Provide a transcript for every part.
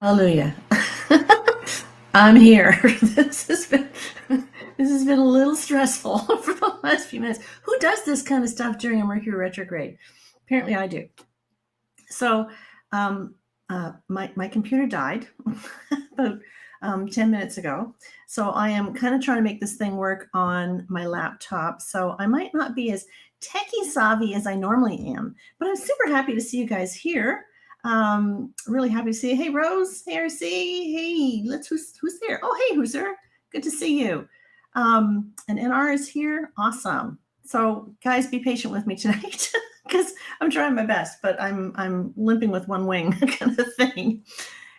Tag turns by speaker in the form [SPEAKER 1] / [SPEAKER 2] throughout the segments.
[SPEAKER 1] Hallelujah. I'm here. This has been a little stressful for the last few minutes. Who does this kind of stuff during a Mercury retrograde? Apparently, I do. So, um, my computer died about 10 minutes ago. So I am kind of trying to make this thing work on my laptop. So I might not be as techie savvy as I normally am, but I'm super happy to see you guys here. Really happy to see you. Hey, Rose. Hey, RC. Hey, who's there? Oh, hey, who's there? Good to see you. And NR is here. Awesome. So, guys, be patient with me tonight because I'm trying my best, but I'm limping with one wing kind of thing.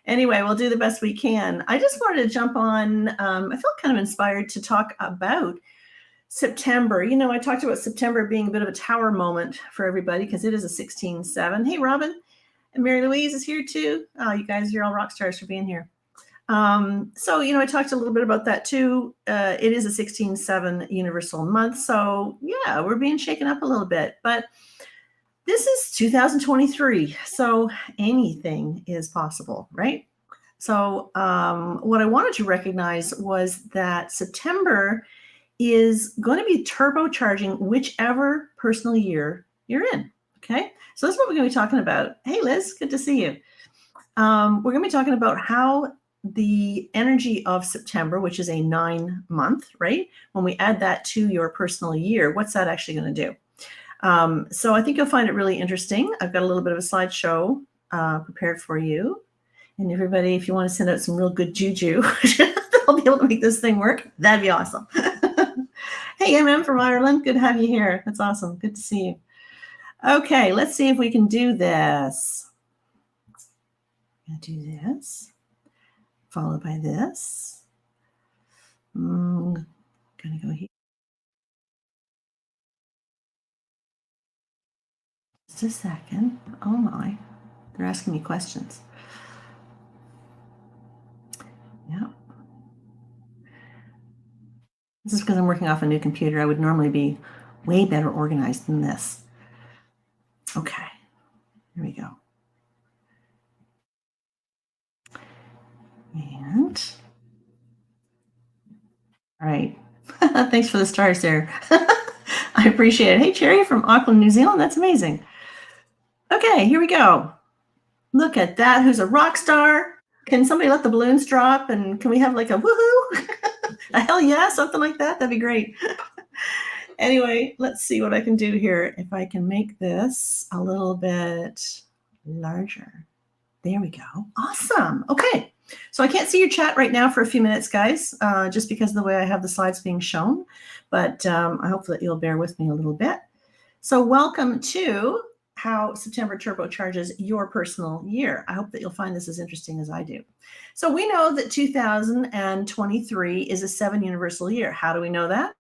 [SPEAKER 1] Anyway, we'll do the best we can. I just wanted to jump on. I felt kind of inspired to talk about September. You know, I talked about September being a bit of a tower moment for everybody because it is a 16-7. Hey, Robin. And Mary Louise is here too. Oh, you guys, you're all rock stars for being here. So, you know, I talked a little bit about that too. It is a 16-7 universal month. So, yeah, we're being shaken up a little bit. But this is 2023. So anything is possible, right? So, what I wanted to recognize was that September is going to be turbocharging whichever personal year you're in. Okay. So that's what we're going to be talking about. Hey, Liz, good to see you. We're going to be talking about how the energy of September, which is a 9-month, right? When we add that to your personal year, what's that actually going to do? So I think you'll find it really interesting. I've got a little bit of a slideshow prepared for you. And everybody, if you want to send out some real good juju, I'll be able to make this thing work. That'd be awesome. Hey, MM from Ireland. Good to have you here. That's awesome. Good to see you. Okay, let's see if we can do this. I'm going to do this, followed by this. I'm going to go here. Just a second. Oh, my. They're asking me questions. Yeah. This is because I'm working off a new computer. I would normally be way better organized than this. Okay, here we go. And, all right. Thanks for the stars there. I appreciate it. Hey, Cherry from Auckland, New Zealand. That's amazing. Okay, here we go. Look at that. Who's a rock star? Can somebody let the balloons drop? And can we have like a woohoo? A hell yeah, something like that? That'd be great. Anyway, let's see what I can do here. If I can make this a little bit larger. There we go. Awesome. Okay. So I can't see your chat right now for a few minutes, guys, just because of the way I have the slides being shown. But I hope that you'll bear with me a little bit. So welcome to how September turbocharges your personal year. I hope that you'll find this as interesting as I do. So we know that 2023 is a 7 universal year. How do we know that?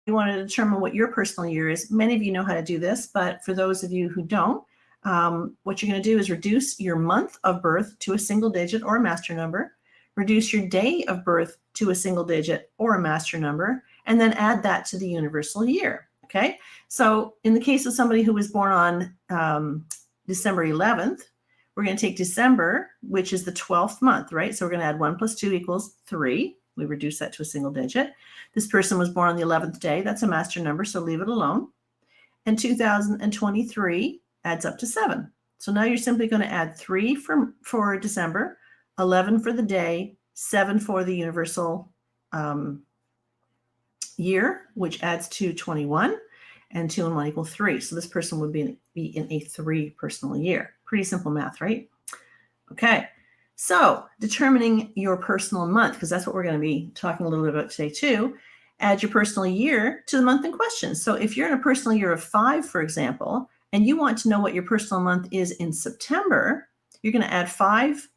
[SPEAKER 1] You want to determine what your personal year is. Many of you know how to do this, but for those of you who don't, what you're going to do is reduce your month of birth to a single digit or a master number, reduce your day of birth to a single digit or a master number, and then add that to the universal year. Okay. So in the case of somebody who was born on December 11th, we're going to take December, which is the 12th month, right? So we're going to add 1 + 2 = 3. We reduce that to a single digit. This person was born on the 11th day. That's a master number, so leave it alone. And 2023 adds up to 7. So now you're simply going to add 3 for December, 11 for the day, 7 for the universal year, which adds to 21, and 2 and 1 = 3. So this person would be in a 3 personal year. Pretty simple math, right? Okay. So determining your personal month, because that's what we're going to be talking a little bit about today too, add your personal year to the month in question. So if you're in a personal year of 5, for example, and you want to know what your personal month is in September, you're going to add 5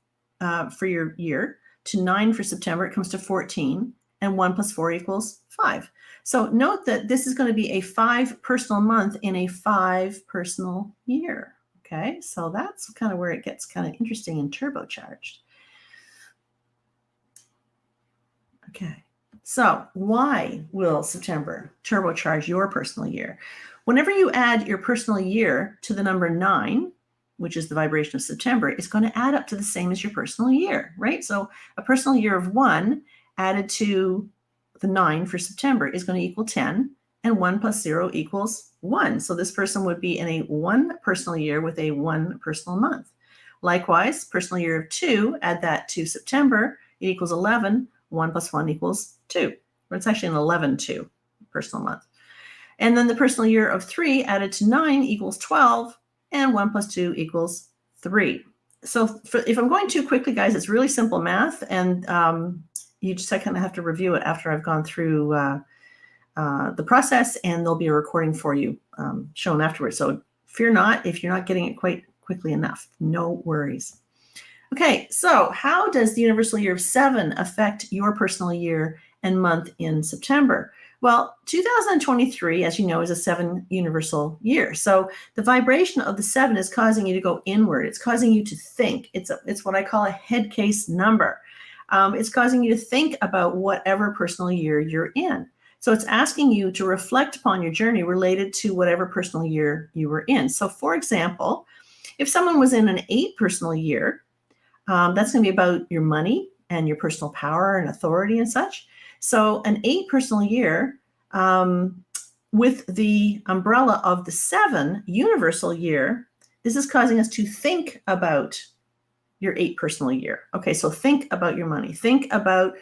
[SPEAKER 1] for your year to 9 for September. It comes to 14, and 1 + 4 = 5. So note that this is going to be a 5 personal month in a 5 personal year. Okay, so that's kind of where it gets kind of interesting and turbocharged. Okay, So why will September turbocharge your personal year? Whenever you add your personal year to the number 9, which is the vibration of September, it's going to add up to the same as your personal year, right? So a personal year of 1 added to the 9 for September is going to equal 10, and 1 plus 0 equals 1. So this person would be in a 1 personal year with a 1 personal month. Likewise, personal year of 2, add that to September, it equals 11. 1 plus 1 equals 2. Or it's actually an 11-2 personal month. And then the personal year of 3 added to 9 equals 12, and 1 plus 2 equals 3. So if I'm going too quickly, guys, it's really simple math, and you just kind of have to review it after I've gone through the process, and there'll be a recording for you shown afterwards. So fear not if you're not getting it quite quickly enough. No worries. Okay, so how does the universal year of 7 affect your personal year and month in September? Well, 2023, as you know, is a 7 universal year. So the vibration of the 7 is causing you to go inward. It's causing you to think. It's what I call a head case number. It's causing you to think about whatever personal year you're in. So it's asking you to reflect upon your journey related to whatever personal year you were in. So for example, if someone was in an 8 personal year, that's going to be about your money and your personal power and authority and such. So an 8 personal year with the umbrella of the 7 universal year, this is causing us to think about your 8 personal year. Okay, so think about your money. Think about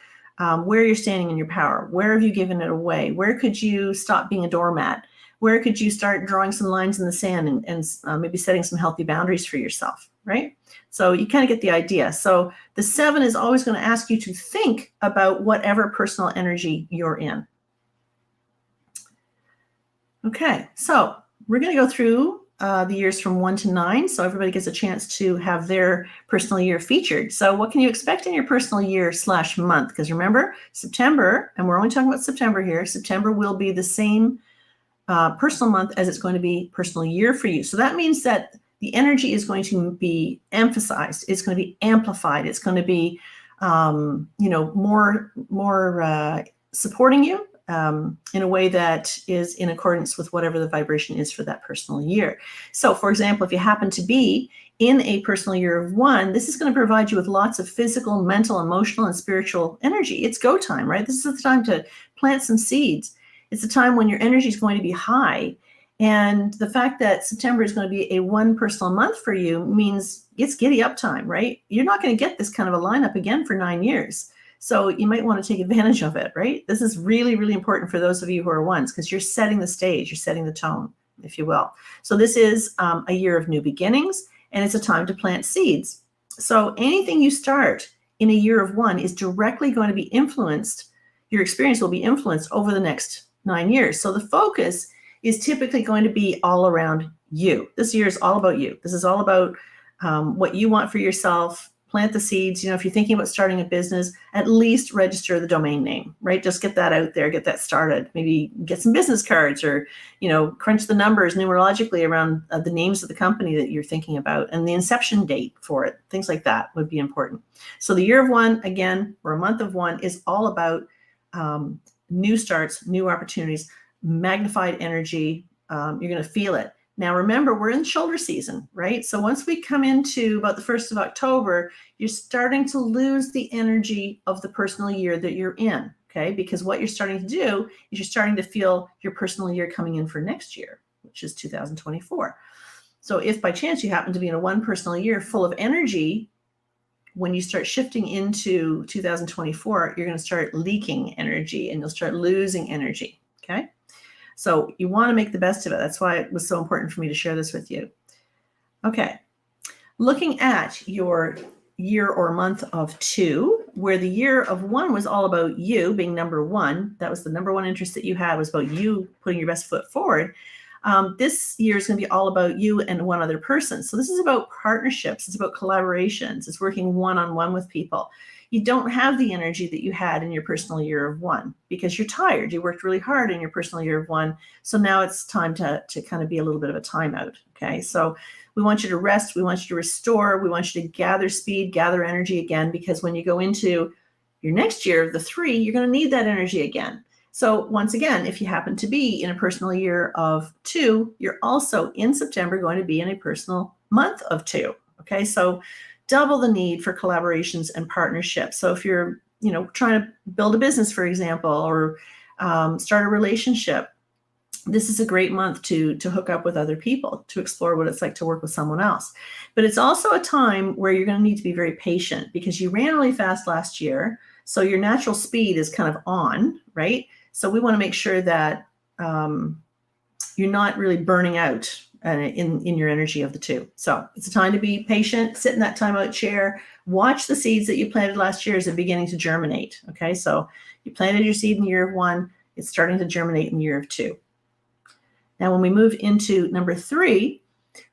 [SPEAKER 1] where you're standing in your power. Where have you given it away? Where could you stop being a doormat? Where could you start drawing some lines in the sand and maybe setting some healthy boundaries for yourself, right? So you kind of get the idea. So the 7 is always going to ask you to think about whatever personal energy you're in. Okay, so we're going to go through the years from 1 to 9, so everybody gets a chance to have their personal year featured. So what can you expect in your personal year / month? Because remember, September, and we're only talking about September here, September will be the same personal month as it's going to be personal year for you. So that means that the energy is going to be emphasized. It's going to be amplified. It's going to be, more supporting you in a way that is in accordance with whatever the vibration is for that personal year. So, for example, if you happen to be in a personal year of 1, this is going to provide you with lots of physical, mental, emotional, and spiritual energy. It's go time, right? This is the time to plant some seeds. It's a time when your energy is going to be high. And the fact that September is going to be a 1 personal month for you means it's giddy up time, right? You're not going to get this kind of a lineup again for 9 years. So you might want to take advantage of it, right? This is really, really important for those of you who are 1s because you're setting the stage, you're setting the tone, if you will. So this is a year of new beginnings, and it's a time to plant seeds. So anything you start in a year of 1 is directly going to be influenced. Your experience will be influenced over the next 9 years. So the focus is typically going to be all around you. This year is all about you. This is all about what you want for yourself. Plant the seeds. If you're thinking about starting a business, at least register the domain name, right? Just get that out there, get that started. Maybe get some business cards or, crunch the numbers numerologically around the names of the company that you're thinking about and the inception date for it. Things like that would be important. So the year of 1, again, or a month of 1 is all about new starts, new opportunities, magnified energy. You're going to feel it. Now, remember, we're in shoulder season, right? So once we come into about the 1st of October, you're starting to lose the energy of the personal year that you're in, okay? Because what you're starting to do is you're starting to feel your personal year coming in for next year, which is 2024. So if by chance you happen to be in a 1 personal year full of energy, when you start shifting into 2024, you're going to start leaking energy and you'll start losing energy, okay? So you want to make the best of it. That's why it was so important for me to share this with you. Okay, looking at your year or month of 2, where the year of 1 was all about you being number 1. That was the number 1 interest that you had, was about you putting your best foot forward. This year is going to be all about you and 1 other person. So this is about partnerships. It's about collaborations. It's working one-on-one with people. You don't have the energy that you had in your personal year of 1 because you're tired. You worked really hard in your personal year of 1. So now it's time to kind of be a little bit of a timeout. Okay. So we want you to rest. We want you to restore. We want you to gather speed, gather energy again, because when you go into Your next year, the 3, you're going to need that energy again. So once again, if you happen to be in a personal year of 2, you're also in September going to be in a personal month of 2. Okay, so double the need for collaborations and partnerships. So if you're, trying to build a business, for example, or start a relationship, this is a great month to hook up with other people, to explore what it's like to work with someone else. But it's also a time where you're going to need to be very patient because you ran really fast last year. So your natural speed is kind of on, right? So we want to make sure that you're not really burning out in your energy of the 2. So it's a time to be patient, sit in that timeout chair, watch the seeds that you planted last year as they're beginning to germinate. Okay, so you planted your seed in year of 1, it's starting to germinate in year of 2. Now, when we move into number 3,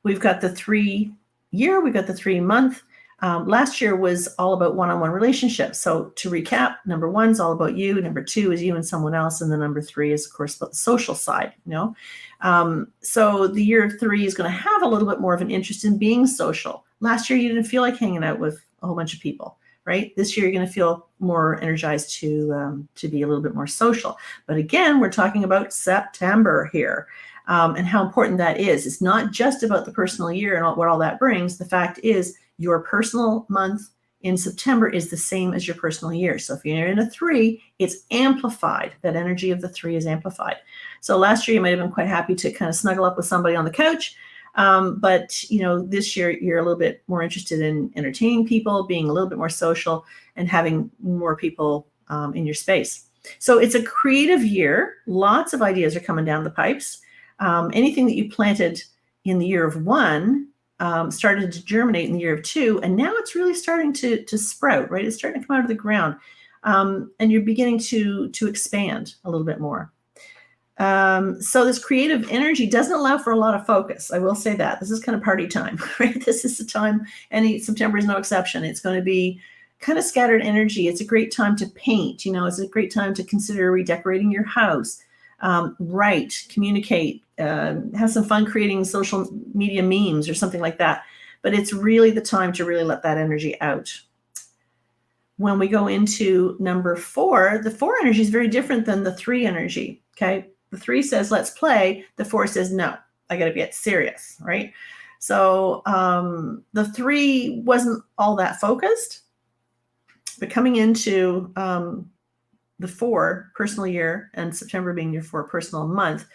[SPEAKER 1] we've got the 3 year, we've got the 3 month. Last year was all about one-on-one relationships. So to recap, number 1 is all about you. Number 2 is you and someone else. And then number 3 is, of course, about the social side, So the year of 3 is going to have a little bit more of an interest in being social. Last year, you didn't feel like hanging out with a whole bunch of people, right? This year, you're going to feel more energized to be a little bit more social. But again, we're talking about September here. And how important that is. It's not just about the personal year and what all that brings. The fact is your personal month in September is the same as your personal year. So if you're in a 3, it's amplified. That energy of the 3 is amplified. So last year you might have been quite happy to kind of snuggle up with somebody on the couch. But this year you're a little bit more interested in entertaining people, being a little bit more social, and having more people in your space. So it's a creative year. Lots of ideas are coming down the pipes. Anything that you planted in the year of 1 started to germinate in the year of 2, and now it's really starting to sprout, right? It's starting to come out of the ground, and you're beginning to expand a little bit more. So this creative energy doesn't allow for a lot of focus. I will say that. This is kind of party time, right? This is the time, and September is no exception. It's going to be kind of scattered energy. It's a great time to paint. It's a great time to consider redecorating your house. Write, communicate, have some fun creating social media memes or something like that. But it's really the time to really let that energy out. When we go into number 4, the 4 energy is very different than the 3 energy. Okay, the 3 says let's play. The 4 says no, I got to get serious, right? So the 3 wasn't all that focused, but coming into the 4 personal year and September being your 4 personal month,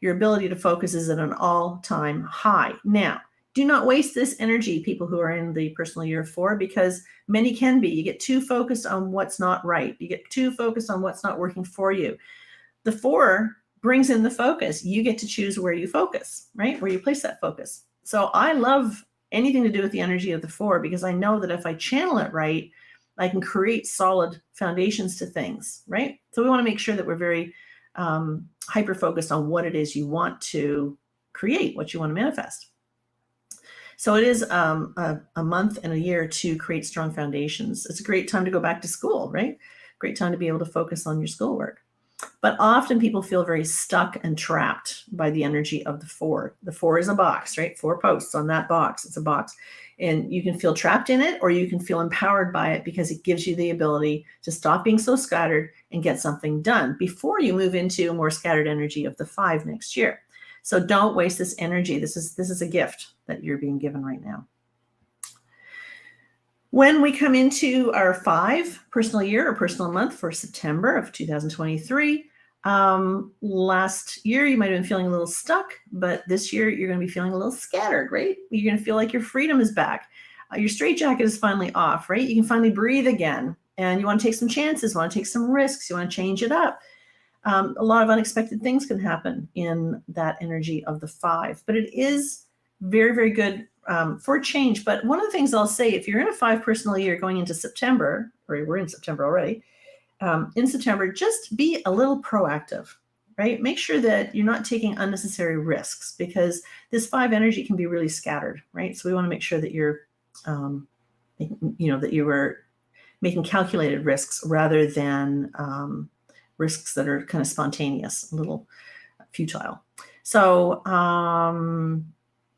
[SPEAKER 1] your ability to focus is at an all-time high. Now, do not waste this energy, people who are in the personal year of 4, because many can be. You get too focused on what's not right. You get too focused on what's not working for you. The 4 brings in the focus. You get to choose where you focus, right? Where you place that focus. So I love anything to do with the energy of the 4 because I know that if I channel it right, I can create solid foundations to things, right? So we want to make sure that we're very hyper-focused on what it is you want to create, what you want to manifest. So it is a month and a year to create strong foundations. It's a great time to go back to school, right? Great time to be able to focus on your schoolwork. But often people feel very stuck and trapped by the energy of the 4. The 4 is a box, right? 4 posts on that box. It's a box. And you can feel trapped in it, or you can feel empowered by it because it gives you the ability to stop being so scattered and get something done before you move into a more scattered energy of the 5 next year. So don't waste this energy. This is a gift that you're being given right now. When we come into our 5 personal year or personal month for September of 2023, last year you might have been feeling a little stuck, but this year you're going to be feeling a little scattered, right? You're going to feel like your freedom is back. Your straitjacket is finally off, right? You can finally breathe again, and you want to take some chances, want to take some risks, you want to change it up. A lot of unexpected things can happen in that energy of the 5, but it is very, very good for change. But one of the things I'll say, if you're in a 5 personal year going into September, or we're in September already, in September, just be a little proactive, right? Make sure that you're not taking unnecessary risks because this 5 energy can be really scattered, right? So we want to make sure that you're, that you are making calculated risks rather than risks that are kind of spontaneous, a little futile. So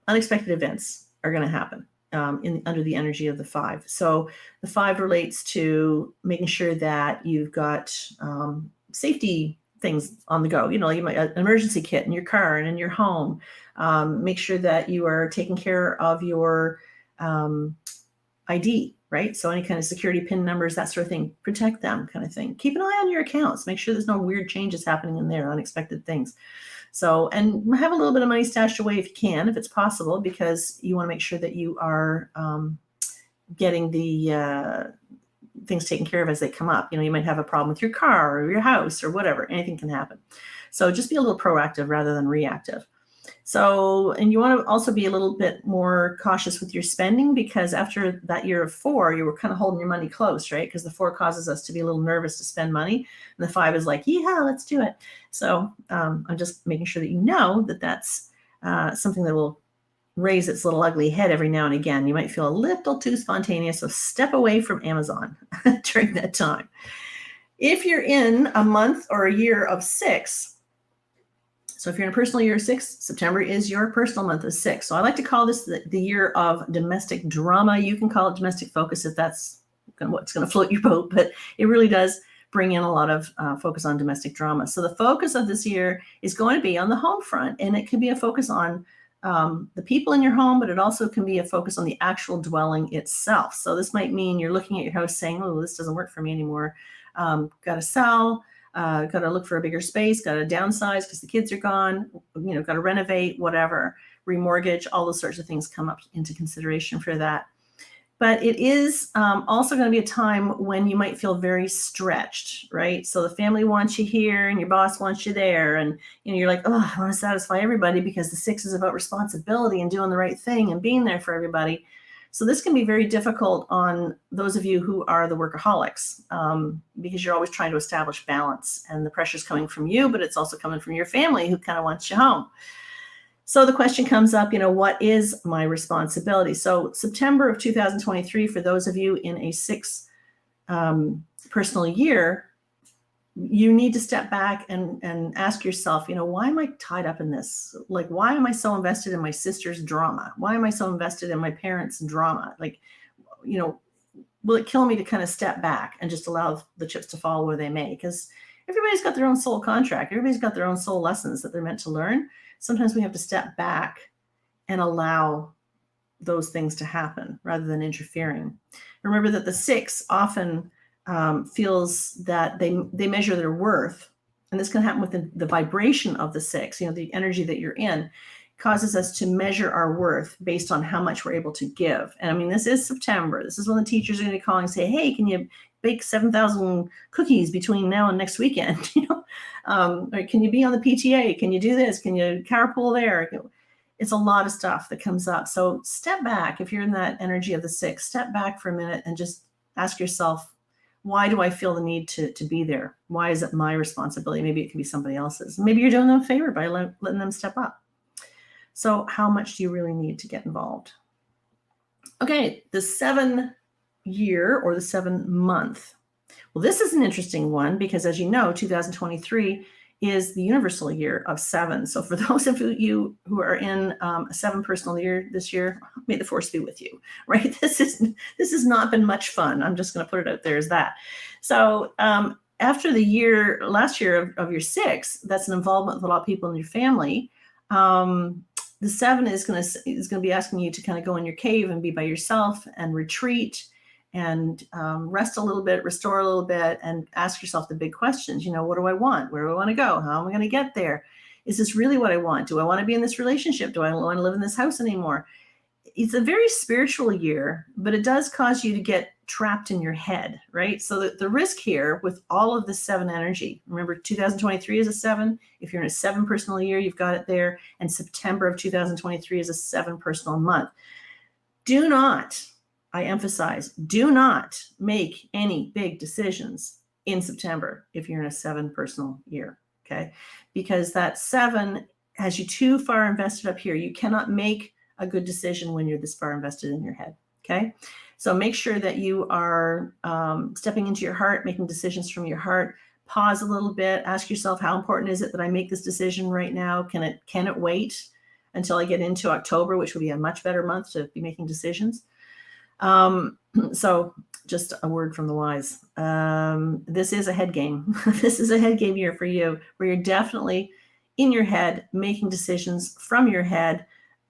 [SPEAKER 1] unexpected events are going to happen. under the energy of the 5. So the 5 relates to making sure that you've got safety things on the go. You might an emergency kit in your car and in your home. Make sure that you are taking care of your ID, right? So any kind of security PIN numbers, that sort of thing, protect them, kind of thing. Keep an eye on your accounts. Make sure there's no weird changes happening in there, unexpected things. So, and have a little bit of money stashed away if you can, if it's possible, because you want to make sure that you are getting the things taken care of as they come up. You might have a problem with your car or your house or whatever. Anything can happen. So just be a little proactive rather than reactive. So, and you want to also be a little bit more cautious with your spending, because after that year of 4, you were kind of holding your money close, right? Because the 4 causes us to be a little nervous to spend money. And the 5 is like, yeah, let's do it. So I'm just making sure that you know that that's something that will raise its little ugly head every now and again. You might feel a little too spontaneous, so step away from Amazon during that time. If you're in a month or a year of 6, so if you're in a personal year of 6, September is your personal month of 6. So I like to call this the year of domestic drama. You can call it domestic focus if that's what's going to float your boat, but it really does bring in a lot of focus on domestic drama. So the focus of this year is going to be on the home front, and it can be a focus on the people in your home, but it also can be a focus on the actual dwelling itself. So this might mean you're looking at your house saying, oh, this doesn't work for me anymore. Got to sell. Got to look for a bigger space, got to downsize because the kids are gone, got to renovate, whatever, remortgage, all those sorts of things come up into consideration for that. But it is also going to be a time when you might feel very stretched, right? So the family wants you here and your boss wants you there. And you're like, oh, I want to satisfy everybody, because the 6 is about responsibility and doing the right thing and being there for everybody. So this can be very difficult on those of you who are the workaholics, because you're always trying to establish balance, and the pressure's coming from you, but it's also coming from your family who kind of wants you home. So the question comes up, what is my responsibility? So September of 2023, for those of you in a 6 personal year, you need to step back and ask yourself, why am I tied up in this? Like, why am I so invested in my sister's drama? Why am I so invested in my parents' drama? Like, will it kill me to kind of step back and just allow the chips to fall where they may? Because everybody's got their own soul contract. Everybody's got their own soul lessons that they're meant to learn. Sometimes we have to step back and allow those things to happen rather than interfering. Remember that the 6 often feels that they measure their worth, and this can happen with the vibration of the 6. The energy that you're in causes us to measure our worth based on how much we're able to give. And I mean, this is September. This is when the teachers are going to be calling and say, hey, can you bake 7,000 cookies between now and next weekend? Or can you be on the PTA? Can you do this? Can you carpool there? It's a lot of stuff that comes up. So step back. If you're in that energy of the 6, step back for a minute and just ask yourself, why do I feel the need to be there? Why is it my responsibility? Maybe it can be somebody else's. Maybe you're doing them a favor by letting them step up. So how much do you really need to get involved? Okay, the 7 year or the 7 month. Well, this is an interesting one, because as you know, 2023 is the universal year of 7. So for those of you who are in a 7 personal year this year, may the force be with you, right? This has not been much fun. I'm just going to put it out there as that. So after the last year of your 6, that's an involvement with a lot of people in your family. The 7 is going to be asking you to kind of go in your cave and be by yourself and retreat and rest a little bit, restore a little bit, and ask yourself the big questions. What do I want? Where do I want to go? How am I going to get there? Is this really what I want? Do I want to be in this relationship? Do I want to live in this house anymore? It's a very spiritual year, but it does cause you to get trapped in your head, right? So the risk here with all of the 7 energy, remember 2023 is a 7. If you're in a 7 personal year, you've got it there. And September of 2023 is a 7 personal month. Do not, I emphasize, do not make any big decisions in September if you're in a 7 personal year, okay? Because that 7 has you too far invested up here. You cannot make a good decision when you're this far invested in your head, okay? So make sure that you are stepping into your heart, making decisions from your heart. Pause a little bit, ask yourself, how important is it that I make this decision right now? Can it wait? until I get into October, which will be a much better month to be making decisions. So just a word from the wise. This is a head game. This is a head game year for you, where you're definitely in your head, making decisions from your head,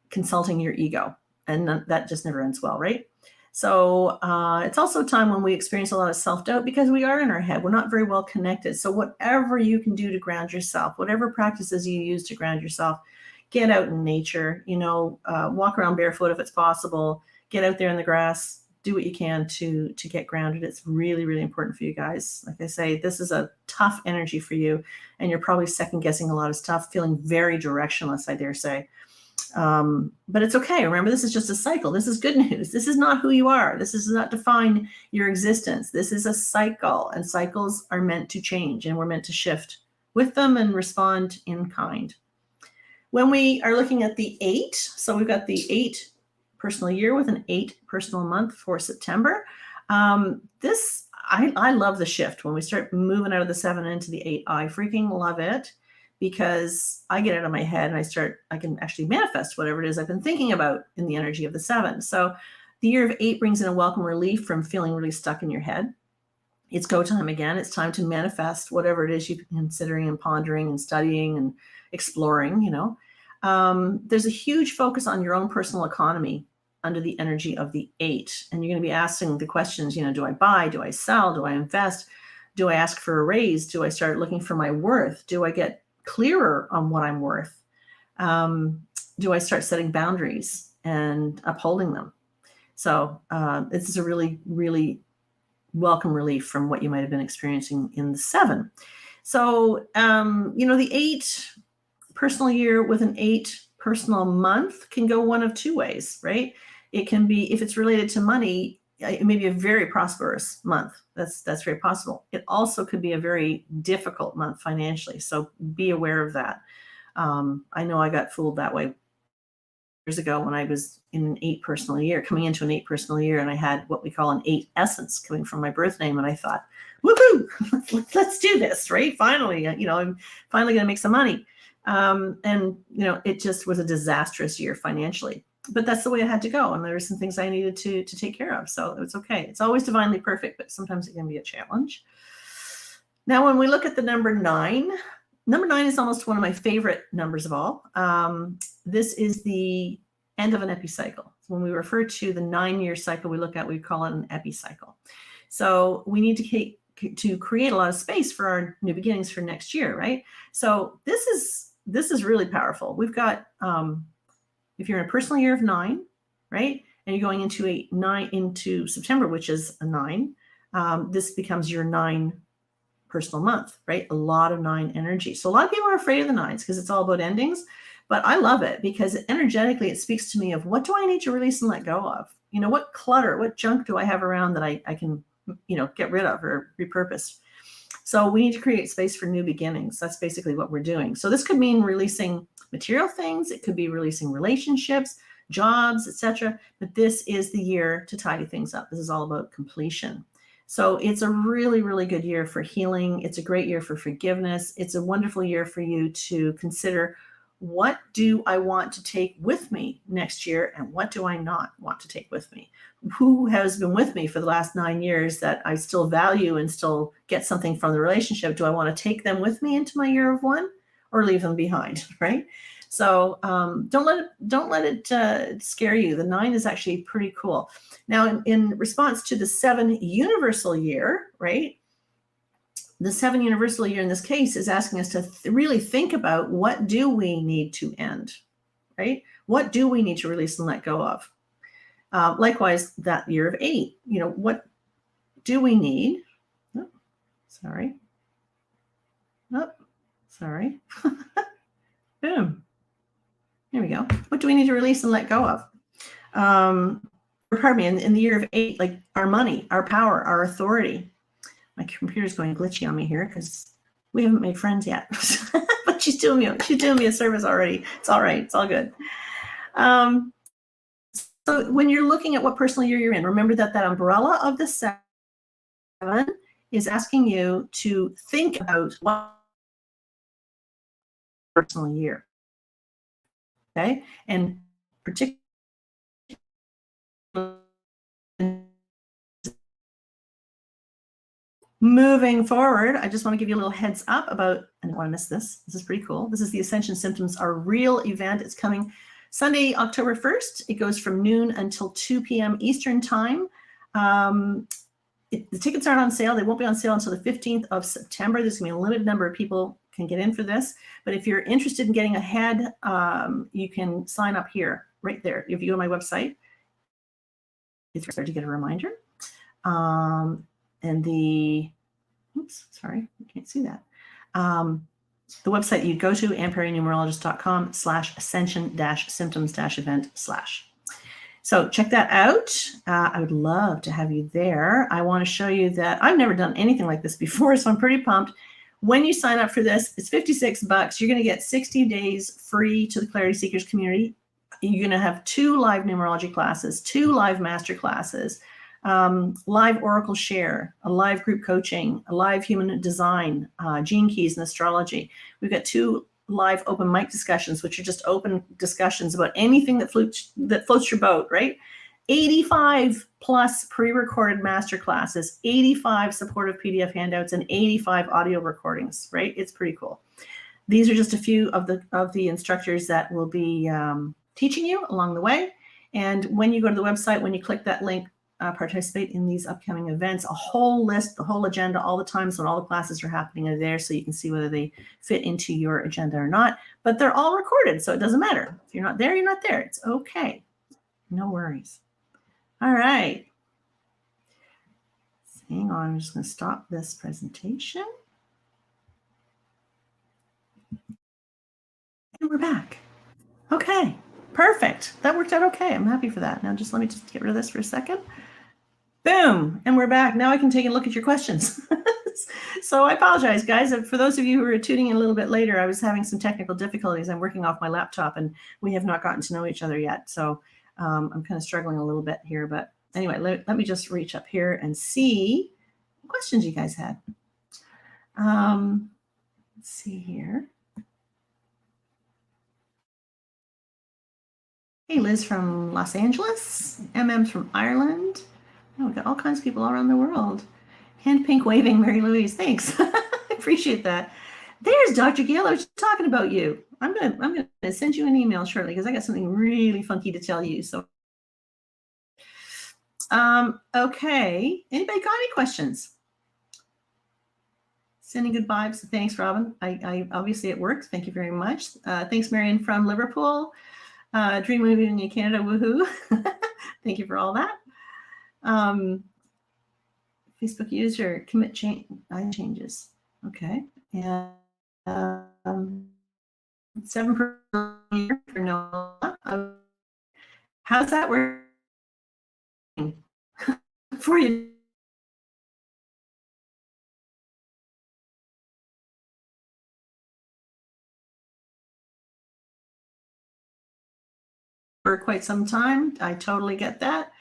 [SPEAKER 1] consulting your ego. And that just never ends well, right? So it's also a time when we experience a lot of self-doubt because we are in our head. We're not very well connected. So whatever you can do to ground yourself, whatever practices you use to ground yourself, get out in nature, walk around barefoot if it's possible, get out there in the grass, do what you can to get grounded. It's really, really important for you guys. Like I say, this is a tough energy for you, and you're probably second guessing a lot of stuff, feeling very directionless, I dare say. But it's okay. Remember, this is just a cycle. This is good news. This is not who you are. This does not define your existence. This is a cycle, and cycles are meant to change, and we're meant to shift with them and respond in kind. When we are looking at the 8, so we've got the 8 personal year with an 8 personal month for September. I love the shift when we start moving out of the 7 into the 8. I freaking love it, because I get out of my head and I can actually manifest whatever it is I've been thinking about in the energy of the 7. So the year of 8 brings in a welcome relief from feeling really stuck in your head. It's go time again. It's time to manifest whatever it is you've been considering and pondering and studying and exploring, There's a huge focus on your own personal economy under the energy of the 8. And you're going to be asking the questions, do I buy? Do I sell? Do I invest? Do I ask for a raise? Do I start looking for my worth? Do I get clearer on what I'm worth? Do I start setting boundaries and upholding them? So this is a really, really welcome relief from what you might have been experiencing in the 7. So, the 8 personal year with an 8 personal month can go one of two ways, right? It can be, if it's related to money, it may be a very prosperous month. That's very possible. It also could be a very difficult month financially. So be aware of that. I know I got fooled that way years ago when I was in an 8 personal year, coming into an 8 personal year, and I had what we call an 8 essence coming from my birth name. And I thought, woohoo, let's do this, right? Finally, I'm finally going to make some money. It just was a disastrous year financially. But that's the way it had to go. And there were some things I needed to take care of. So it's okay. It's always divinely perfect, but sometimes it can be a challenge. Now, when we look at the number 9 is almost one of my favorite numbers of all. This is the end of an epicycle. When we refer to the 9-year cycle we call it an epicycle. So we need to create a lot of space for our new beginnings for next year, right? So this is really powerful. We've got, if you're in a personal year of 9, right, and you're going into September, which is a 9, this becomes your 9 personal month, right? A lot of 9 energy. So a lot of people are afraid of the 9s because it's all about endings, but I love it because energetically it speaks to me of what do I need to release and let go of? What clutter, what junk do I have around that I can, get rid of or repurpose? So we need to create space for new beginnings. That's basically what we're doing. So this could mean releasing material things. It could be releasing relationships, jobs, etc. But this is the year to tidy things up. This is all about completion. So it's a really, really good year for healing. It's a great year for forgiveness. It's a wonderful year for you to consider, what do I want to take with me next year and what do I not want to take with me? Who has been with me for the last 9 years that I still value and still get something from the relationship? Do I want to take them with me into my year of 1 or leave them behind, right? So don't let it scare you. The 9 is actually pretty cool. Now, in response to the 7 universal year, right? The 7 universal year in this case is asking us to really think about, what do we need to end, right? What do we need to release and let go of? Likewise, that year of 8, what do we need? Oh, sorry. Oh, sorry. Boom. There we go. What do we need to release and let go of? Pardon me, in the year of 8, like our money, our power, our authority. My computer's going glitchy on me here because we haven't made friends yet. But she's doing me a service already. It's all right. It's all good. So when you're looking at what personal year you're in, remember that umbrella of the 7 is asking you to think about what personal year. Okay. And particularly moving forward, I just want to give you a little heads up about, and I don't want to miss this. This is pretty cool. This is the Ascension Symptoms Are Real event. It's coming Sunday, October 1st. It goes from noon until 2 p.m. Eastern time. The tickets aren't on sale. They won't be on sale until the 15th of September. There's going to be a limited number of people can get in for this. But if you're interested in getting ahead, you can sign up here, right there. If you go to my website, it's there to get a reminder. And oops, sorry, I can't see that. The website you go to, ampernumerologist.com/ascension-symptoms-event/. So check that out. I would love to have you there. I want to show you that I've never done anything like this before, so I'm pretty pumped. When you sign up for this, it's $56. You're going to get 60 days free to the Clarity Seekers community. You're going to have 2 live numerology classes, 2 live master classes, live Oracle Share, a live group coaching, a live human design, gene keys and astrology. We've got 2 live open mic discussions, which are just open discussions about anything that floats your boat, right? 85 plus pre-recorded master classes, 85 supportive PDF handouts, and 85 audio recordings, right? It's pretty cool. These are just a few of the instructors that will be teaching you along the way. And when you go to the website, when you click that link, participate in these upcoming events, a whole list, the whole agenda, all the times when all the classes are happening are there, so you can see whether they fit into your agenda or not. But they're all recorded, so it doesn't matter. If you're not there, you're not there. It's okay. No worries. All right. Hang on, I'm just going to stop this presentation. And we're back. Okay, perfect. That worked out okay. I'm happy for that. Now let me just get rid of this for a second. Boom, and we're back. Now I can take a look at your questions. So I apologize, guys. For those of you who are tuning in a little bit later, I was having some technical difficulties. I'm working off my laptop, and we have not gotten to know each other yet. So I'm kind of struggling a little bit here. But anyway, let me just reach up here and see what questions you guys had. Let's see here. Hey, Liz from Los Angeles. MM's from Ireland. Oh, we've got all kinds of people all around the world. Hand pink waving, Mary Louise. Thanks. I appreciate that. There's Dr. Gail. I was talking about you. I'm gonna send you an email shortly because I got something really funky to tell you. So, okay. Anybody got any questions? Sending good vibes. Thanks, Robin. I obviously it worked. Thank you very much. Thanks, Marion from Liverpool. Dream moving in Canada. Woohoo! Thank you for all that. Facebook user commit changes. Okay, and 7 per year for Noah. How's that working for you? For quite some time. I totally get that.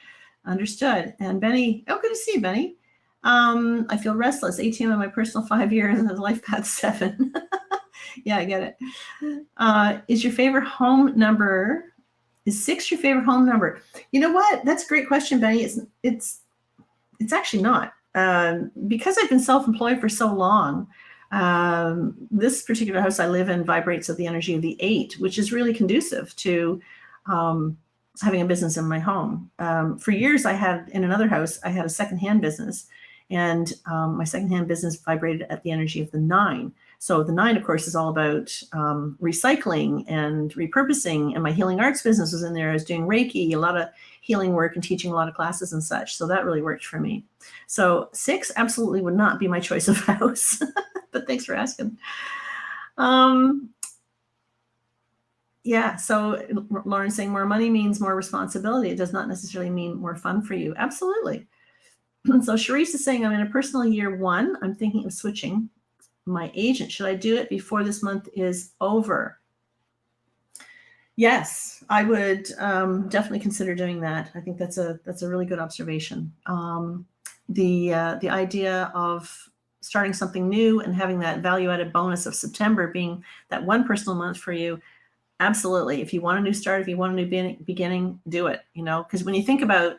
[SPEAKER 1] Understood. And Benny, oh, good to see you, Benny. I feel restless. ATM in my personal 5 years and the life path 7. Yeah, I get it. Is your favorite home number? Is 6 your favorite home number? You know what? That's a great question, Benny. It's actually not. Because I've been self-employed for so long, this particular house I live in vibrates at the energy of the 8, which is really conducive to having a business in my home. For years, I had in another house, I had a secondhand business, and my secondhand business vibrated at the energy of the 9. So the 9, of course, is all about recycling and repurposing. And my healing arts business was in there. I was doing Reiki, a lot of healing work and teaching a lot of classes and such. So that really worked for me. So 6 absolutely would not be my choice of house, but thanks for asking. Yeah, so Lauren's saying more money means more responsibility. It does not necessarily mean more fun for you. Absolutely. So Sharice is saying, I'm in a personal year 1. I'm thinking of switching my agent. Should I do it before this month is over? Yes, I would definitely consider doing that. I think that's a really good observation. The idea of starting something new and having that value-added bonus of September being that one personal month for you, Absolutely. If you want a new start, if you want a new beginning, do it, because when you think about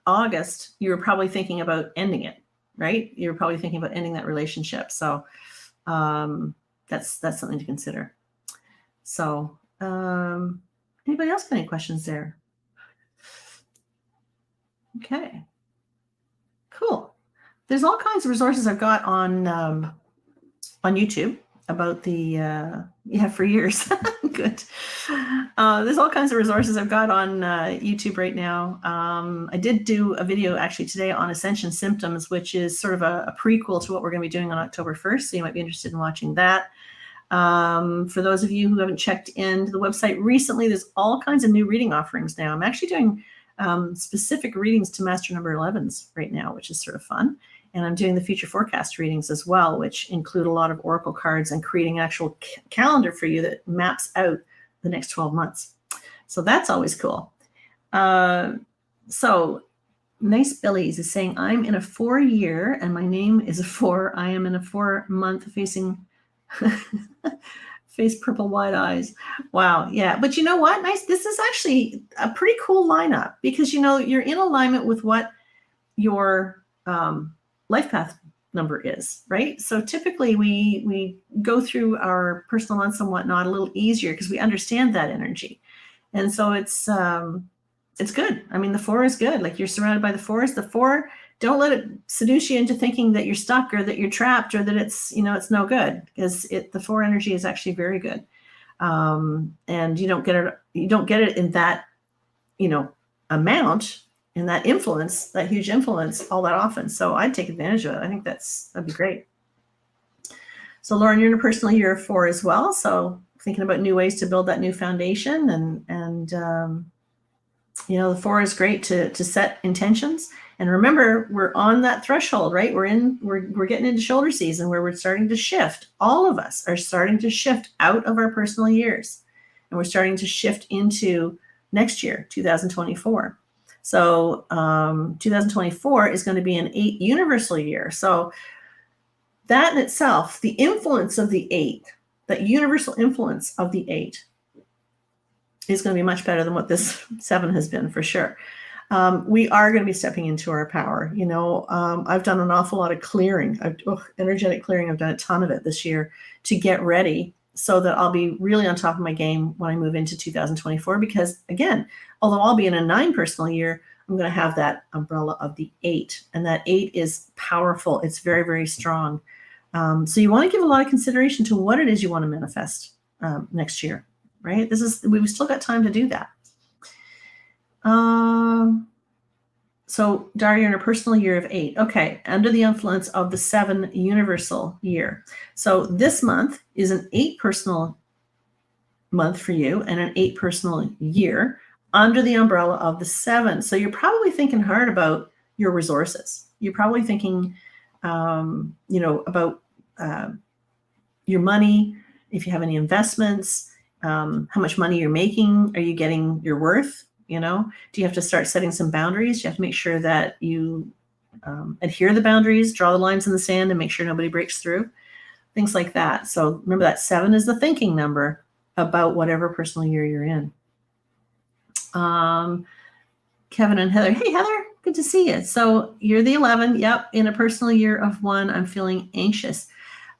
[SPEAKER 1] August, you were probably thinking about ending it, right? You were probably thinking about ending that relationship. So that's something to consider. So anybody else got any questions there? Okay, cool. There's all kinds of resources I've got on YouTube about the for years. Good. There's all kinds of resources I've got on YouTube right now. I did do a video actually today on Ascension symptoms, which is sort of a prequel to what we're going to be doing on October 1st. So you might be interested in watching that. For those of you who haven't checked into the website recently, there's all kinds of new reading offerings now. I'm actually doing specific readings to Master Number 11s right now, which is sort of fun. And I'm doing the future forecast readings as well, which include a lot of oracle cards and creating an actual calendar for you that maps out the next 12 months. So that's always cool. So Nice Billies is saying, I'm in a 4-year and my name is a 4. I am in a 4-month facing face purple wide eyes. Wow. Yeah. But you know what? Nice. This is actually a pretty cool lineup because, you're in alignment with what your life path number is, right? So typically we go through our personal months and whatnot a little easier because we understand that energy. And so it's good. I mean, the 4 is good. Like, you're surrounded by the 4s. The 4, don't let it seduce you into thinking that you're stuck or that you're trapped or that it's no good, because the 4 energy is actually very good. And you don't get it in that, amount, in that influence, that huge influence all that often. So I'd take advantage of it. I think that'd be great. So Lauren, you're in a personal year of 4 as well. So thinking about new ways to build that new foundation, and the 4 is great to set intentions. And remember, we're on that threshold, right? We're getting into shoulder season where we're starting to shift. All of us are starting to shift out of our personal years, and we're starting to shift into next year, 2024. So 2024 is going to be an 8 universal year. So that in itself, the influence of the 8, that universal influence of the 8, is going to be much better than what this 7 has been, for sure. We are going to be stepping into our power. I've done an awful lot of clearing, energetic clearing. I've done a ton of it this year to get ready so that I'll be really on top of my game when I move into 2024. Because again, although I'll be in a 9 personal year, I'm going to have that umbrella of the 8, and that 8 is powerful. It's very, very strong. So you want to give a lot of consideration to what it is you want to manifest next year, right? We've still got time to do that. So Daria, you're in a personal year of 8. Okay, under the influence of the 7 universal year. So this month is an 8 personal month for you and an 8 personal year under the umbrella of the 7. So you're probably thinking hard about your resources. You're probably thinking, about your money, if you have any investments, how much money you're making. Are you getting your worth? Do you have to start setting some boundaries? You have to make sure that you adhere to the boundaries, draw the lines in the sand, and make sure nobody breaks through. Things like that. So remember that 7 is the thinking number about whatever personal year you're in. Kevin and Heather. Hey, Heather, good to see you. So you're the 11. Yep. In a personal year of 1, I'm feeling anxious.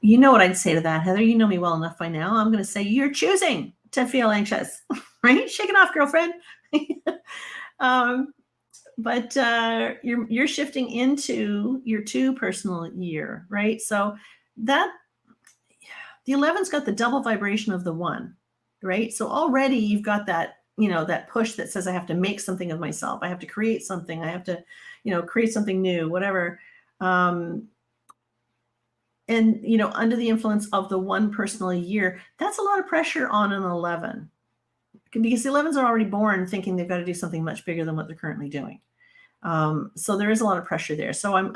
[SPEAKER 1] You know what I'd say to that, Heather? You know me well enough by now. I'm going to say you're choosing to feel anxious, right? Shake it off, girlfriend. But you're shifting into your 2 personal year, right? So that the 11's got the double vibration of the 1, right? So already you've got that, that push that says I have to make something of myself. I have to create something. I have to, create something new, whatever. And, under the influence of the 1 personal year, that's a lot of pressure on an 11. Because the 11s are already born thinking they've got to do something much bigger than what they're currently doing. So there is a lot of pressure there. So I'm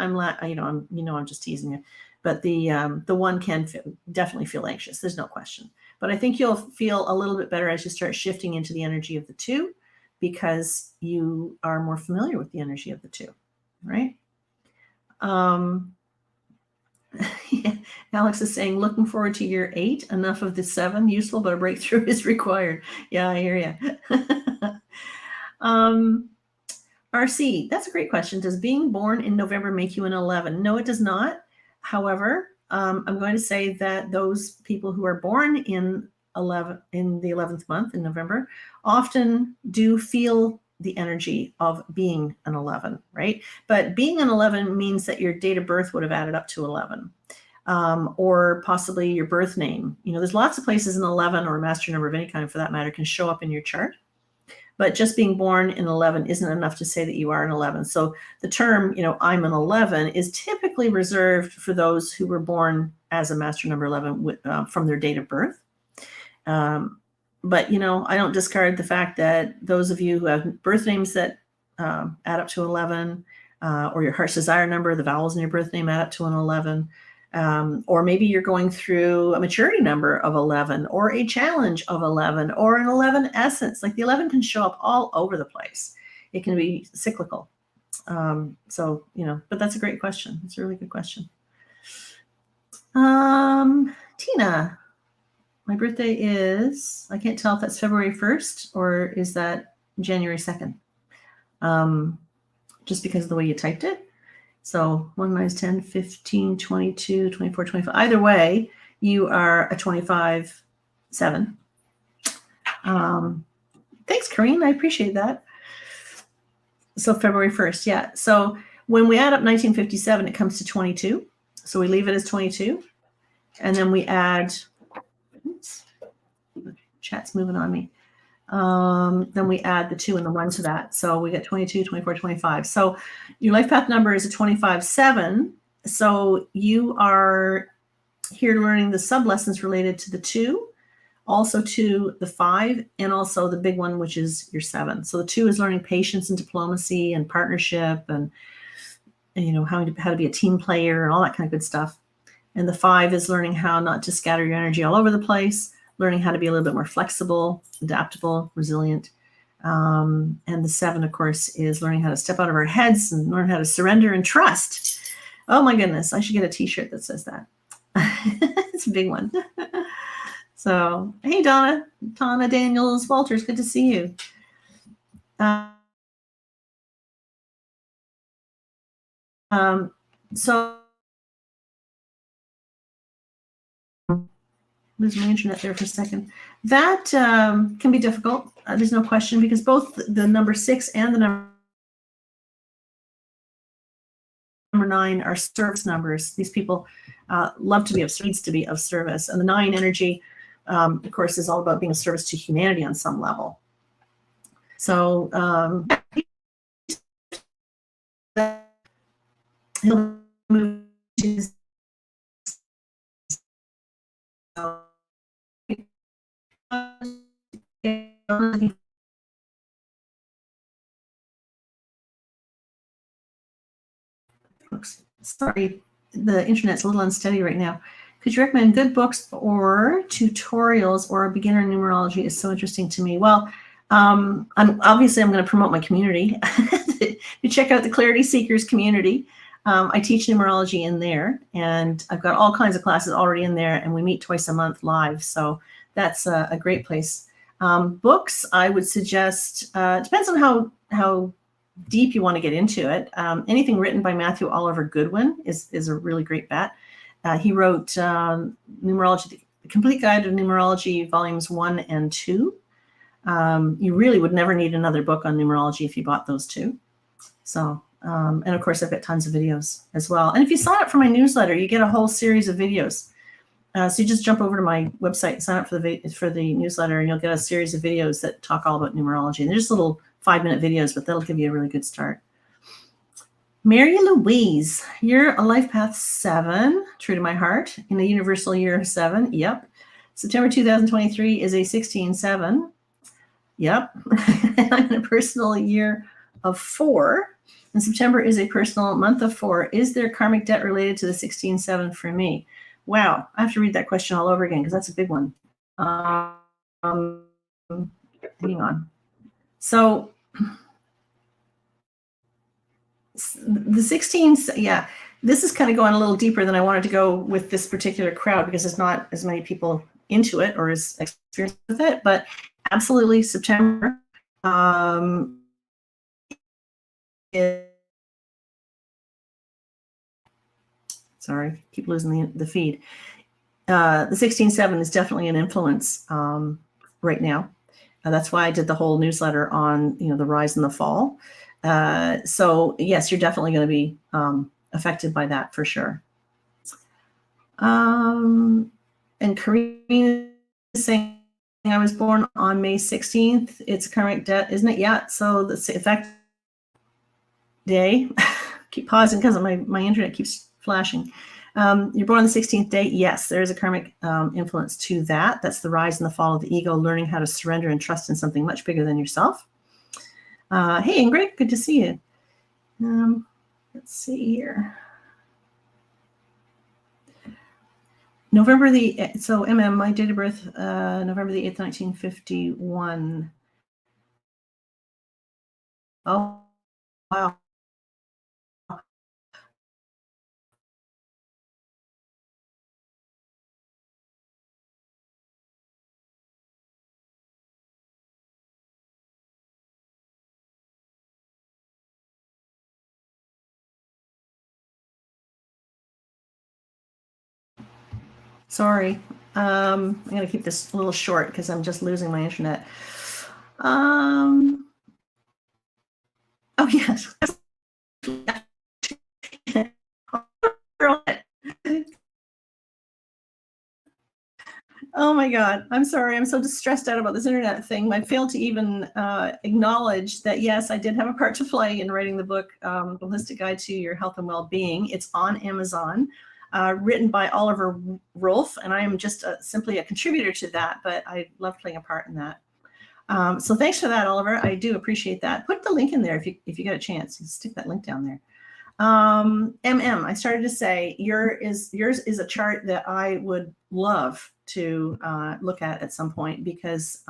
[SPEAKER 1] just teasing you, but the 1 can definitely feel anxious. There's no question. But I think you'll feel a little bit better as you start shifting into the energy of the 2, because you are more familiar with the energy of the 2, right? Yeah. Alex is saying, looking forward to year 8. Enough of the 7. Useful, but a breakthrough is required. Yeah, I hear you. RC, that's a great question. Does being born in November make you an 11? No, it does not. However, I'm going to say that those people who are born in the 11th month in November often do feel the energy of being an 11, right? But being an 11 means that your date of birth would have added up to 11. Or possibly your birth name. There's lots of places an 11 or a master number of any kind for that matter can show up in your chart. But just being born in 11 isn't enough to say that you are an 11. So the term, I'm an 11 is typically reserved for those who were born as a master number 11 from their date of birth. But, I don't discard the fact that those of you who have birth names that add up to 11, or your heart's desire number, the vowels in your birth name add up to an 11. Or maybe you're going through a maturity number of 11 or a challenge of 11 or an 11 essence. Like the 11 can show up all over the place. It can be cyclical. But that's a great question. It's a really good question. Tina, my birthday is, I can't tell if that's February 1st or is that January 2nd. Just because of the way you typed it. So 1 minus 10, 15, 22, 24, 25. Either way, you are a 25-7. Thanks, Karine. I appreciate that. So February 1st, yeah. So when we add up 1957, it comes to 22. So we leave it as 22. And then we add, oops, the chat's moving on me. Then we add the 2 and the 1 to that. So we get 22, 24, 25. So your life path number is a 25-7. So you are here learning the sub lessons related to the 2, also to the 5, and also the big one, which is your 7. So the 2 is learning patience and diplomacy and partnership and how to be a team player and all that kind of good stuff. And the 5 is learning how not to scatter your energy all over the place, learning how to be a little bit more flexible, adaptable, resilient. And the 7, of course, is learning how to step out of our heads and learn how to surrender and trust. Oh my goodness, I should get a t-shirt that says that. It's a big one. So, hey, Donna Daniels Walters, good to see you. So lose my internet there for a second. That can be difficult. There's no question, because both the number 6 and the number 9 are service numbers. These people love to be needs to be of service. And the 9 energy, of course, is all about being of service to humanity on some level. So he'll move to sorry, the internet's a little unsteady right now. Could you recommend good books or tutorials, or a beginner numerology is so interesting to me? Well, I'm going to promote my community. You check out the Clarity Seekers community. I teach numerology in there, and I've got all kinds of classes already in there, and we meet twice a month live. So that's a great place. Books, I would suggest, depends on how deep you want to get into it. Anything written by Matthew Oliver Goodwin is a really great bet. He wrote Numerology, The Complete Guide to Numerology, volumes 1 and 2. You really would never need another book on numerology if you bought those 2. So, and of course, I've got tons of videos as well. And if you sign up for my newsletter, you get a whole series of videos. So you just jump over to my website and sign up for the newsletter, and you'll get a series of videos that talk all about numerology. And they're just little 5-minute videos, but that'll give you a really good start. Mary Louise, you're a life path 7, true to my heart, in the universal year of 7. Yep. September 2023 is a 16-7. Yep. I'm in a personal year of 4. And September is a personal month of 4. Is there karmic debt related to the 16-7 for me? Wow. I have to read that question all over again because that's a big one. Hang on. So the 16, yeah. this is kind of going a little deeper than I wanted to go with this particular crowd because there's not as many people into it or as experienced with it. But absolutely, September. Sorry, keep losing the feed. The 16/7 is definitely an influence right now. That's why I did the whole newsletter on the rise and the fall. So yes, you're definitely going to be affected by that for sure. And Karine is saying, I was born on May 16th. It's current debt, isn't it? Yeah. So the effect day. Keep pausing because my internet keeps flashing. You're born on the 16th day. Yes, there is a karmic influence to that. That's the rise and the fall of the ego, learning how to surrender and trust in something much bigger than yourself. Hey, Ingrid, good to see you. Let's see here. November the 8th, so my date of birth, November the 8th, 1951. Oh, wow. Sorry. I'm going to keep this a little short because I'm just losing my internet. Oh, yes. Oh my God. I'm sorry. I'm so stressed out about this internet thing. I failed to even acknowledge that, yes, I did have a part to play in writing the book, The Holistic Guide to Your Health and Well-Being. It's on Amazon, written by Oliver Rolfe, and I am just simply a contributor to that, but I love playing a part in that. So thanks for that, Oliver. I do appreciate that. Put the link in there if you get a chance. Stick that link down there. I started to say yours is a chart that I would love to look at some point because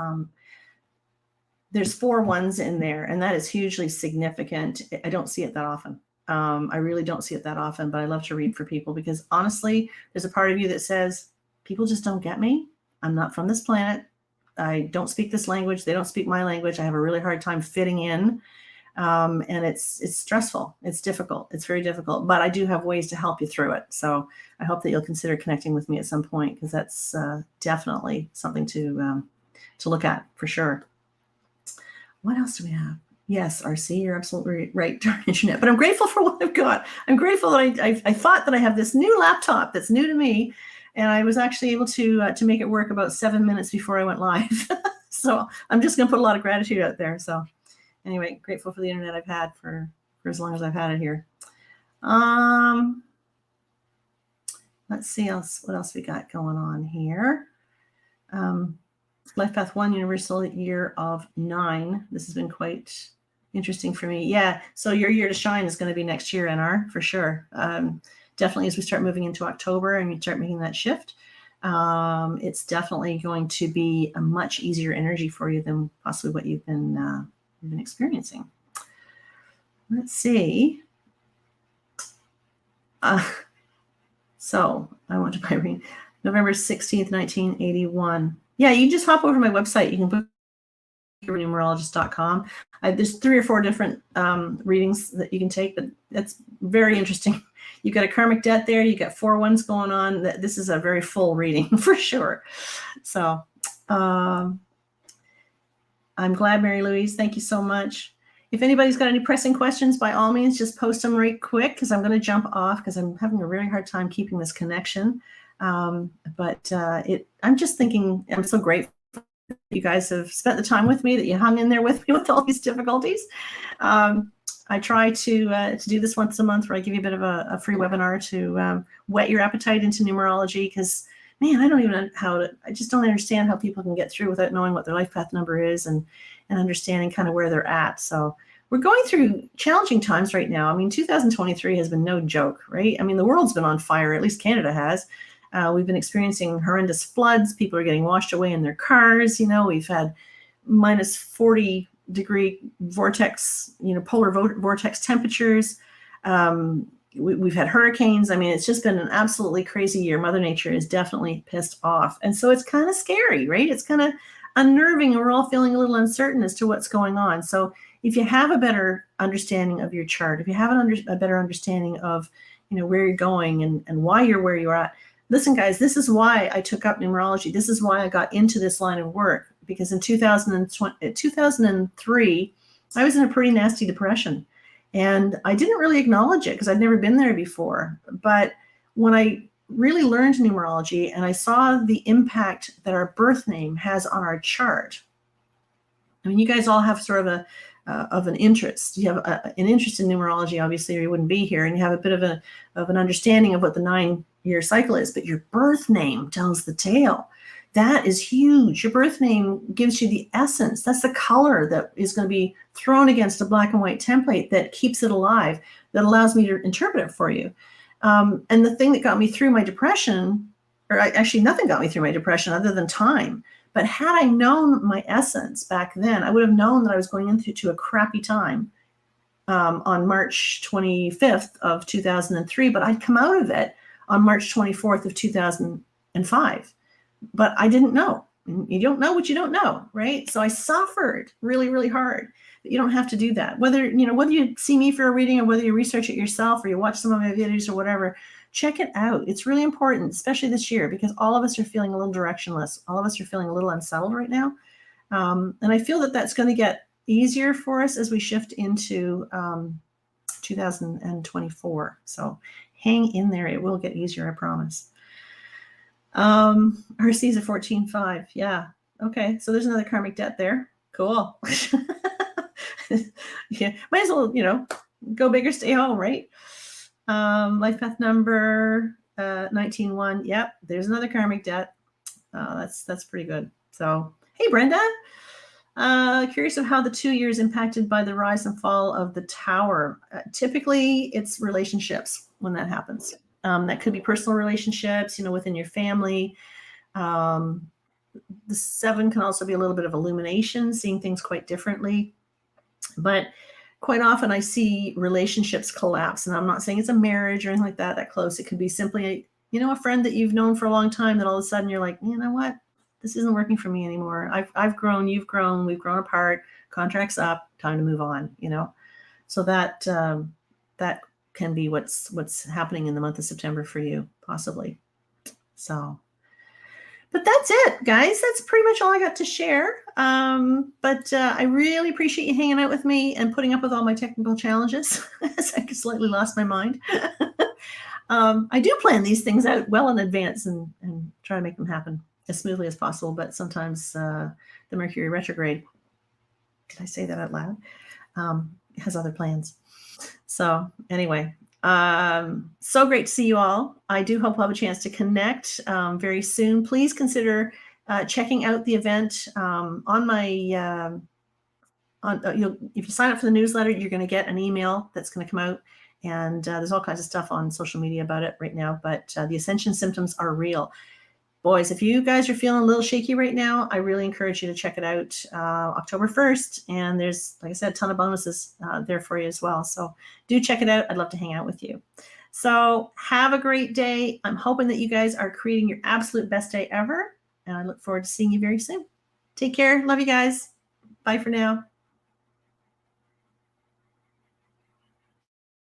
[SPEAKER 1] there's 4 ones in there, and that is hugely significant. I don't see it that often. I really don't see it that often, but I love to read for people because honestly, there's a part of you that says, people just don't get me. I'm not from this planet. I don't speak this language. They don't speak my language. I have a really hard time fitting in. And it's stressful. It's difficult. It's very difficult, but I do have ways to help you through it. So I hope that you'll consider connecting with me at some point because that's definitely something to look at for sure. What else do we have? Yes, RC, you're absolutely right. Darn internet, but I'm grateful for what I've got. I'm grateful that I thought that I have this new laptop that's new to me, and I was actually able to make it work about 7 minutes before I went live. So I'm just going to put a lot of gratitude out there. So anyway, grateful for the internet I've had for as long as I've had it here. Let's see what else we got going on here. Life Path 1 Universal Year of 9. This has been quite interesting for me. Yeah, so your year to shine is going to be next year, NR, for sure. Definitely as we start moving into October and you start making that shift, it's definitely going to be a much easier energy for you than possibly what you've been experiencing. Let's see. So I want to buy reading. November 16th, 1981. Yeah, you just hop over to my website. You can book numerologist.com. There's 3 or 4 different readings that you can take, but that's very interesting. You've got a karmic debt there. You got 4 ones going on. This is a very full reading for sure. So I'm glad, Mary Louise. Thank you so much. If anybody's got any pressing questions, by all means, just post them right quick because I'm going to jump off because I'm having a really hard time keeping this connection. I'm just thinking, I'm so grateful you guys have spent the time with me, that you hung in there with me with all these difficulties. I try to do this once a month where I give you a bit of a free webinar to whet your appetite into numerology because, man, I don't even know I just don't understand how people can get through without knowing what their life path number is and understanding kind of where they're at. So we're going through challenging times right now. I mean, 2023 has been no joke, right? I mean, the world's been on fire, at least Canada has. We've been experiencing horrendous floods. People are getting washed away in their cars. We've had minus 40-degree vortex, polar vortex temperatures. we've had hurricanes. I mean, it's just been an absolutely crazy year. Mother Nature is definitely pissed off. And so it's kind of scary, right? It's kind of unnerving, and we're all feeling a little uncertain as to what's going on. So if you have a better understanding of your chart, if you have a better understanding of, where you're going and why you're where you're at, listen, guys, this is why I took up numerology. This is why I got into this line of work, because in 2003, I was in a pretty nasty depression. And I didn't really acknowledge it because I'd never been there before. But when I really learned numerology and I saw the impact that our birth name has on our chart, I mean, you guys all have sort of an interest. You have an interest in numerology, obviously, or you wouldn't be here. And you have a bit of an understanding of what the 9-year cycle is. But your birth name tells the tale. That is huge. Your birth name gives you the essence. That's the color that is going to be thrown against a black and white template that keeps it alive, that allows me to interpret it for you. And the thing that got me through my depression, actually nothing got me through my depression other than time. But had I known my essence back then, I would have known that I was going into a crappy time on March 25th of 2003, but I'd come out of it on March 24th of 2005. But I didn't know. You don't know what you don't know, right? So I suffered really, really hard. But you don't have to do that. Whether you see me for a reading or whether you research it yourself or you watch some of my videos or whatever, check it out. It's really important, especially this year, because all of us are feeling a little directionless. All of us are feeling a little unsettled right now. And I feel that that's going to get easier for us as we shift into 2024. So hang in there. It will get easier, I promise. RC's a 14.5. Yeah. Okay. So there's another karmic debt there. Cool. Yeah. Might as well, go big or stay home, right? Life path number 19.1. Yep. There's another karmic debt. That's pretty good. So, hey, Brenda. Curious of how the 2 years impacted by the rise and fall of the tower. Typically, it's relationships when that happens. That could be personal relationships, within your family. The 7 can also be a little bit of illumination, seeing things quite differently. But quite often I see relationships collapse, and I'm not saying it's a marriage or anything like that close. It could be simply, a friend that you've known for a long time that all of a sudden you're like, you know what? This isn't working for me anymore. I've grown, you've grown, we've grown apart, contract's up, time to move on, So that can be what's happening in the month of September for you, possibly. So, but that's it, guys. That's pretty much all I got to share. But I really appreciate you hanging out with me and putting up with all my technical challenges as I slightly lost my mind. I do plan these things out well in advance and try to make them happen as smoothly as possible. But sometimes the Mercury retrograde, did I say that out loud? Has other plans. So anyway, so great to see you all. I do hope we'll have a chance to connect very soon. Please consider checking out the event on my, if you sign up for the newsletter, you're going to get an email that's going to come out. And there's all kinds of stuff on social media about it right now. But the Ascension symptoms are real. Boys, if you guys are feeling a little shaky right now, I really encourage you to check it out October 1st. And there's, like I said, a ton of bonuses there for you as well. So do check it out. I'd love to hang out with you. So have a great day. I'm hoping that you guys are creating your absolute best day ever. And I look forward to seeing you very soon. Take care. Love you guys. Bye for now.